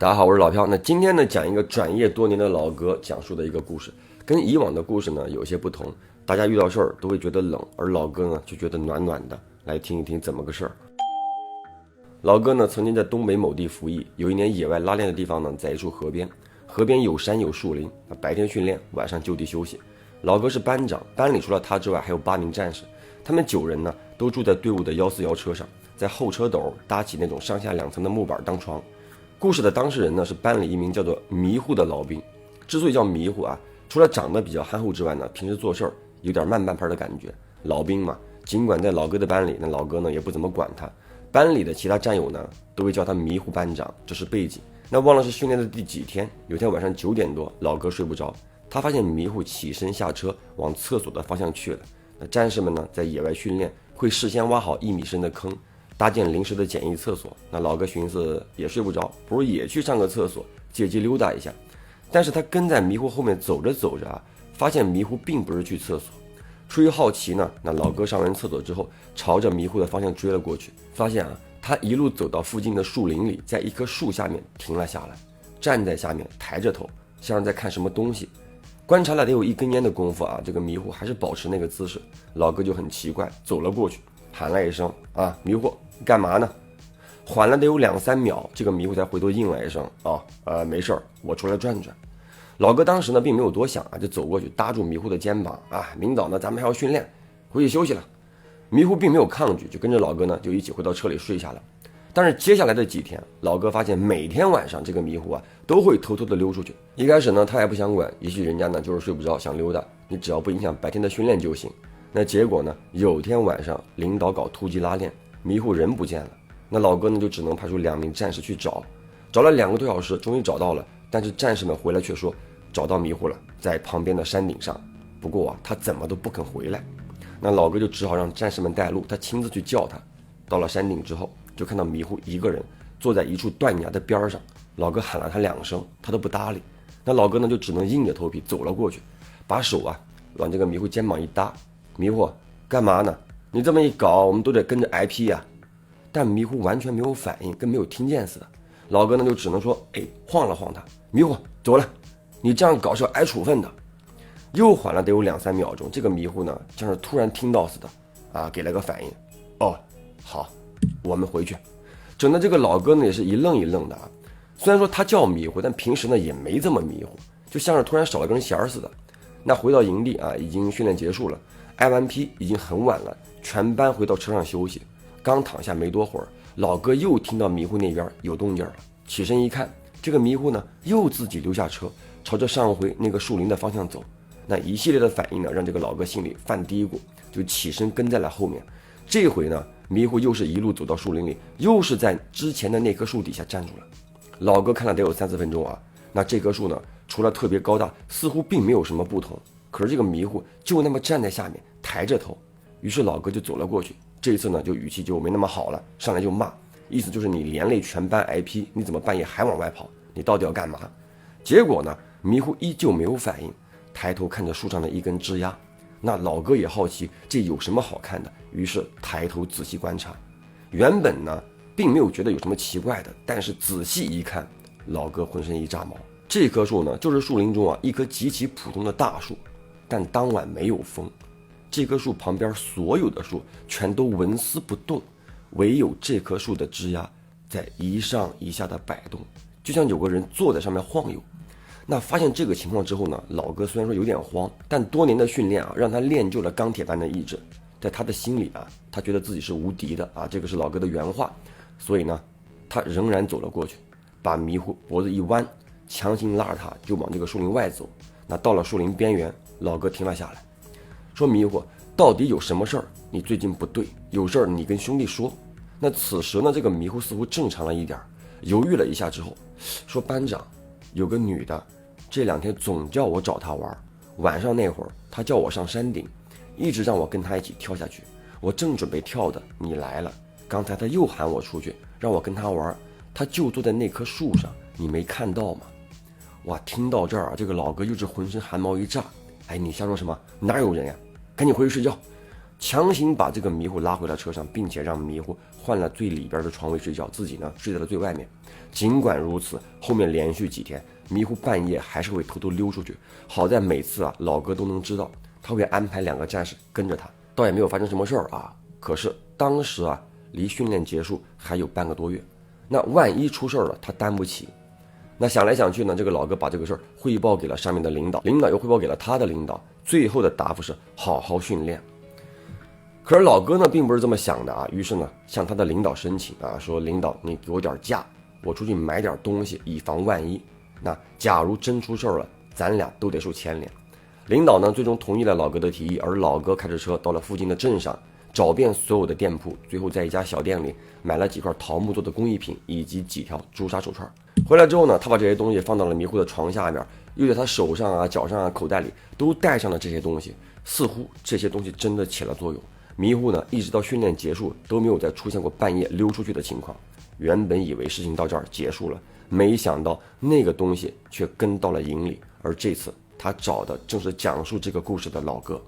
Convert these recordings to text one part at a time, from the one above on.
大家好，我是老飘。那今天呢，讲一个转业多年的老哥讲述的一个故事，跟以往的故事呢有些不同。大家遇到事儿都会觉得冷，而老哥呢就觉得暖暖的。来听一听怎么个事儿。老哥呢曾经在东北某地服役，有一年野外拉练的地方呢在一处河边，河边有山有树林，白天训练，晚上就地休息。老哥是班长，班里除了他之外还有8名战士，他们9人呢都住在队伍的141车上，在后车斗搭起那种上下2层的木板当床。故事的当事人呢是班里一名叫做迷糊的老兵。之所以叫迷糊啊，除了长得比较憨厚之外呢，平时做事儿有点慢半拍的感觉。老兵嘛，尽管在老哥的班里，那老哥呢也不怎么管他。班里的其他战友呢都会叫他迷糊班长，这是背景。那忘了是训练的第几天，有天晚上9点多，老哥睡不着，他发现迷糊起身下车往厕所的方向去了。那战士们呢在野外训练，会事先挖好1米深的坑，搭建临时的简易厕所。那老哥寻思也睡不着，不如也去上个厕所，借机溜达一下。但是他跟在迷糊后面走着走着啊，发现迷糊并不是去厕所。出于好奇呢，那老哥上完厕所之后，朝着迷糊的方向追了过去，发现啊，他一路走到附近的树林里，在一棵树下面停了下来，站在下面抬着头，像是在看什么东西。观察了得有1根烟的功夫啊，这个迷糊还是保持那个姿势。老哥就很奇怪，走了过去，喊了一声啊，迷糊干嘛呢？缓了得有2-3秒，这个迷糊才回头应了一声没事儿，我出来转转。老哥当时呢并没有多想啊，就走过去搭住迷糊的肩膀啊，明早呢咱们还要训练，回去休息了。迷糊并没有抗拒，就跟着老哥呢就一起回到车里睡下了。但是接下来的几天，老哥发现每天晚上这个迷糊啊都会偷偷的溜出去。一开始呢他也不想管，也许人家呢就是睡不着想溜达，你只要不影响白天的训练就行。那结果呢，有天晚上领导搞突击拉练，迷糊人不见了。那老哥呢就只能派出2名战士去找，找了2个多小时，终于找到了。但是战士们回来却说找到迷糊了，在旁边的山顶上。不过啊，他怎么都不肯回来。那老哥就只好让战士们带路，他亲自去叫他。到了山顶之后，就看到迷糊一个人坐在一处断崖的边上。老哥喊了他2声，他都不搭理。那老哥呢就只能硬着头皮走了过去，把手啊往这个迷糊肩膀一搭。迷糊干嘛呢？你这么一搞，我们都得跟着挨批呀。但迷糊完全没有反应，跟没有听见似的。老哥呢就只能说晃了晃他，迷糊走了，你这样搞是要挨处分的。又缓了得有2-3秒钟，这个迷糊呢像是突然听到似的啊，给了个反应。好，我们回去。整的这个老哥呢也是一愣一愣的啊。虽然说他叫迷糊，但平时呢也没这么迷糊，就像是突然少了根弦似的。那回到营地啊，已经训练结束了，挨完批已经很晚了，全班回到车上休息。刚躺下没多会儿，老哥又听到迷糊那边有动静了，起身一看，这个迷糊呢又自己溜下车，朝着上回那个树林的方向走。那一系列的反应呢，让这个老哥心里犯嘀咕，就起身跟在了后面。这回呢，迷糊又是一路走到树林里，又是在之前的那棵树底下站住了。老哥看了得有3-4分钟啊，那这棵树呢，除了特别高大，似乎并没有什么不同。可是这个迷糊就那么站在下面，抬着头。于是老哥就走了过去，这一次呢，就语气就没那么好了，上来就骂，意思就是你连累全班挨批，你怎么半夜还往外跑？你到底要干嘛？结果呢，迷糊依旧没有反应，抬头看着树上的一根枝丫。那老哥也好奇这有什么好看的，于是抬头仔细观察。原本呢并没有觉得有什么奇怪的，但是仔细一看，老哥浑身一炸毛。这棵树呢就是树林中啊一棵极其普通的大树，但当晚没有风，这棵树旁边所有的树全都纹丝不动，唯有这棵树的枝丫在一上一下的摆动，就像有个人坐在上面晃悠。那发现这个情况之后呢，老哥虽然说有点慌，但多年的训练啊，让他练就了钢铁般的意志。在他的心里啊，他觉得自己是无敌的啊，这个是老哥的原话。所以呢，他仍然走了过去，把迷糊脖子一弯，强行拉着他就往这个树林外走。那到了树林边缘，老哥停了下来，说迷糊，到底有什么事儿？你最近不对，有事儿你跟兄弟说。那此时呢，这个迷糊似乎正常了一点，犹豫了一下之后说，班长，有个女的这2天总叫我找她玩，晚上那会儿她叫我上山顶，一直让我跟她一起跳下去，我正准备跳的，你来了，刚才她又喊我出去让我跟她玩，她就坐在那棵树上，你没看到吗？哇，听到这儿啊，这个老哥又是浑身汗毛一炸。你瞎说什么？哪有人呀？赶紧回去睡觉。强行把这个迷糊拉回了车上，并且让迷糊换了最里边的床位睡觉，自己呢睡在了最外面。尽管如此，后面连续几天，迷糊半夜还是会偷偷溜出去。好在每次老哥都能知道，他会安排2个战士跟着他，倒也没有发生什么事儿啊。可是当时离训练结束还有半个多月，那万一出事了，他担不起。那想来想去呢，这个老哥把这个事儿汇报给了上面的领导，领导又汇报给了他的领导，最后的答复是好好训练。可是老哥呢并不是这么想的于是呢向他的领导申请说领导你给我点假，我出去买点东西以防万一，那假如真出事了，咱俩都得受牵连。领导呢最终同意了老哥的提议，而老哥开着车到了附近的镇上，找遍所有的店铺，最后在一家小店里买了几块桃木做的工艺品以及几条朱砂手串。回来之后呢，他把这些东西放到了迷糊的床下面，又在他手上脚上口袋里都带上了这些东西，似乎这些东西真的起了作用。迷糊呢一直到训练结束都没有再出现过半夜溜出去的情况。原本以为事情到这儿结束了，没想到那个东西却跟到了营里，而这次他找的正是讲述这个故事的老哥。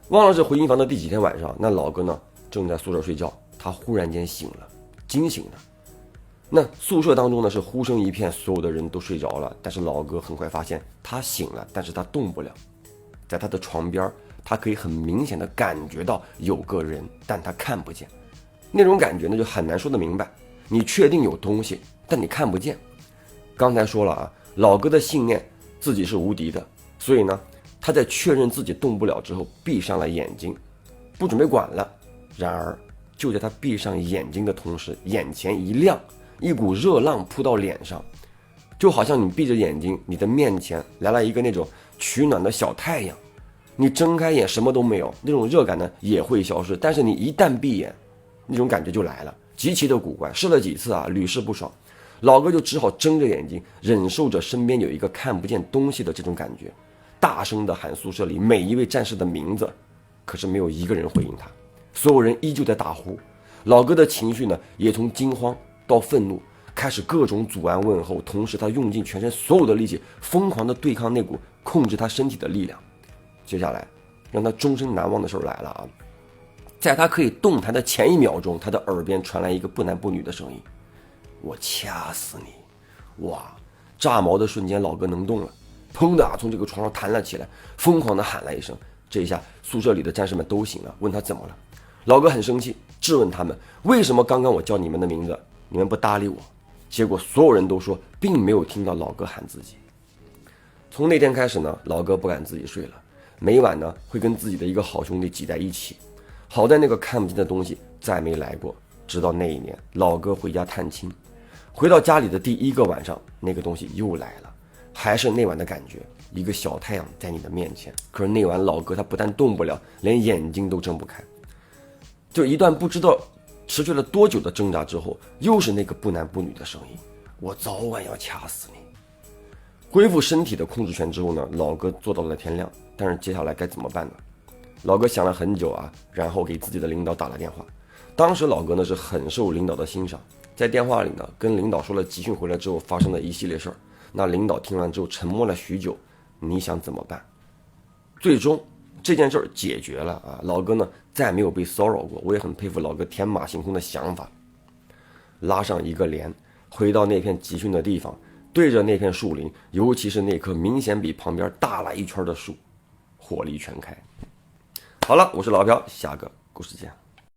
忘了是回营房的第几天晚上，那老哥呢正在宿舍睡觉，他忽然间醒了，惊醒的。那宿舍当中呢是呼声一片，所有的人都睡着了，但是老哥很快发现他醒了，但是他动不了。在他的床边，他可以很明显的感觉到有个人，但他看不见。那种感觉呢就很难说得明白，你确定有东西，但你看不见。刚才说了老哥的信念自己是无敌的，所以呢他在确认自己动不了之后闭上了眼睛，不准备管了。然而就在他闭上眼睛的同时，眼前一亮，一股热浪扑到脸上，就好像你闭着眼睛，你的面前来了一个那种取暖的小太阳。你睁开眼什么都没有，那种热感呢也会消失，但是你一旦闭眼，那种感觉就来了，极其的古怪。试了几次屡试不爽，老哥就只好睁着眼睛，忍受着身边有一个看不见东西的这种感觉，大声地喊宿舍里每一位战士的名字，可是没有一个人回应他，所有人依旧在大呼。老哥的情绪呢也从惊慌到愤怒，开始各种阻拦问候，同时他用尽全身所有的力气，疯狂地对抗那股控制他身体的力量。接下来让他终身难忘的事来了在他可以动弹的前1秒钟，他的耳边传来一个不男不女的声音：我掐死你！哇！炸毛的瞬间，老哥能动了，砰的从这个床上弹了起来，疯狂的喊了一声。这一下宿舍里的战士们都醒了，问他怎么了。老哥很生气，质问他们为什么刚刚我叫你们的名字你们不搭理我。结果所有人都说并没有听到老哥喊自己。从那天开始呢，老哥不敢自己睡了，每晚呢会跟自己的一个好兄弟挤在一起。好在那个看不见的东西再没来过。直到那一年，老哥回家探亲，回到家里的第1个晚上，那个东西又来了，还是那晚的感觉，一个小太阳在你的面前。可是那晚老哥他不但动不了，连眼睛都睁不开。就一段不知道持续了多久的挣扎之后，又是那个不男不女的声音：我早晚要掐死你。恢复身体的控制权之后呢，老哥做到了天亮。但是接下来该怎么办呢？老哥想了很久然后给自己的领导打了电话。当时老哥呢是很受领导的欣赏，在电话里呢跟领导说了集训回来之后发生的一系列事儿。那领导听完之后沉默了许久，你想怎么办？最终这件事儿解决了老哥呢再没有被骚扰过。我也很佩服老哥天马行空的想法。拉上一个连，回到那片集训的地方，对着那片树林，尤其是那棵明显比旁边大了一圈的树，火力全开。好了，我是老朴，下个故事见。